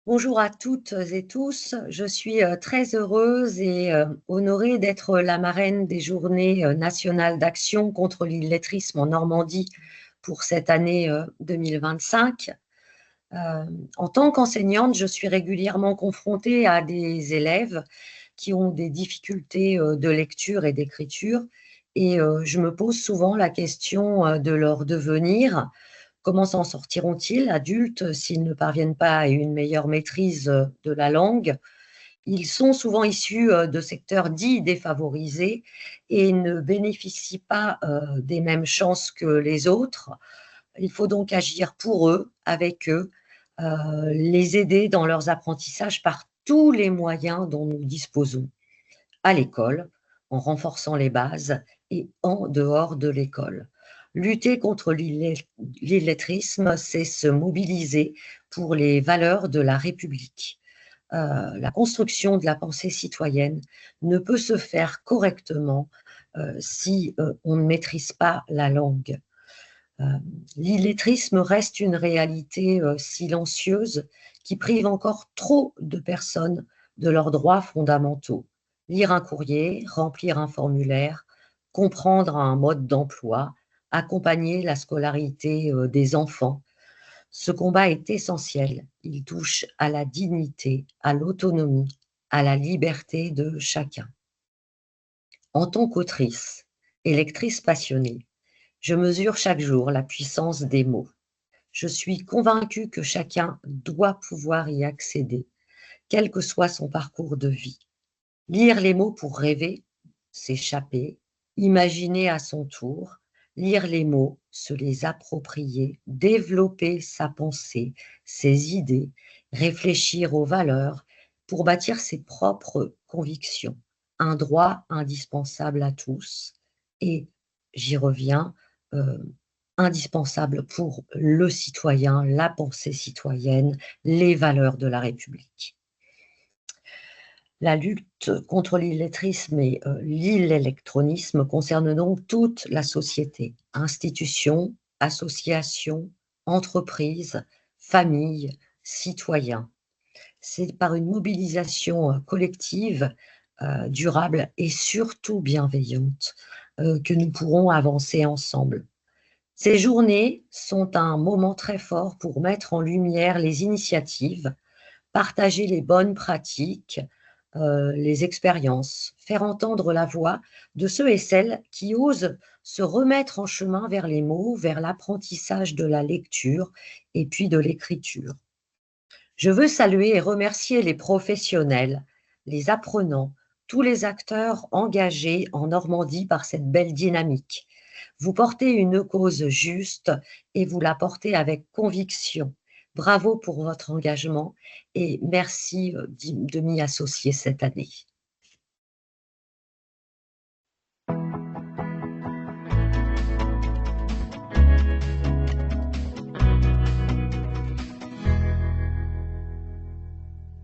Bonjour à toutes et tous. Je suis très heureuse et honorée d'être la marraine des Journées nationales d'action contre l'illettrisme en Normandie pour cette année 2025. Euh, En tant qu'enseignante, je suis régulièrement confrontée à des élèves qui ont des difficultés de lecture et d'écriture et je me pose souvent la question de leur devenir. Comment s'en sortiront-ils adultes s'ils ne parviennent pas à une meilleure maîtrise de la langue? Ils sont souvent issus de secteurs dits défavorisés et ne bénéficient pas des mêmes chances que les autres. Il faut donc agir pour eux, avec eux, les aider dans leurs apprentissages par tous les moyens dont nous disposons, à l'école, en renforçant les bases et en dehors de l'école. Lutter contre l'illettrisme, c'est se mobiliser pour les valeurs de la République. La construction de la pensée citoyenne ne peut se faire correctement si on ne maîtrise pas la langue. Euh, L'illettrisme reste une réalité silencieuse qui prive encore trop de personnes de leurs droits fondamentaux. Lire un courrier, remplir un formulaire, comprendre un mode d'emploi, accompagner la scolarité des enfants. Ce combat est essentiel. Il touche à la dignité, à l'autonomie, à la liberté de chacun. En tant qu'autrice et lectrice passionnée, je mesure chaque jour la puissance des mots. Je suis convaincue que chacun doit pouvoir y accéder, quel que soit son parcours de vie. Lire les mots pour rêver, s'échapper, imaginer à son tour, lire les mots, se les approprier, développer sa pensée, ses idées, réfléchir aux valeurs pour bâtir ses propres convictions. Un droit indispensable à tous et, j'y reviens, euh, indispensable pour le citoyen, la pensée citoyenne, les valeurs de la République. La lutte contre l'illettrisme et l'illectronisme concerne donc toute la société, institutions, associations, entreprises, familles, citoyens. C'est par une mobilisation collective, durable et surtout bienveillante que nous pourrons avancer ensemble. Ces journées sont un moment très fort pour mettre en lumière les initiatives, partager les bonnes pratiques, les expériences, faire entendre la voix de ceux et celles qui osent se remettre en chemin vers les mots, vers l'apprentissage de la lecture et puis de l'écriture. Je veux saluer et remercier les professionnels, les apprenants, tous les acteurs engagés en Normandie par cette belle dynamique. Vous portez une cause juste et vous la portez avec conviction. Bravo pour votre engagement et merci de m'y associer cette année.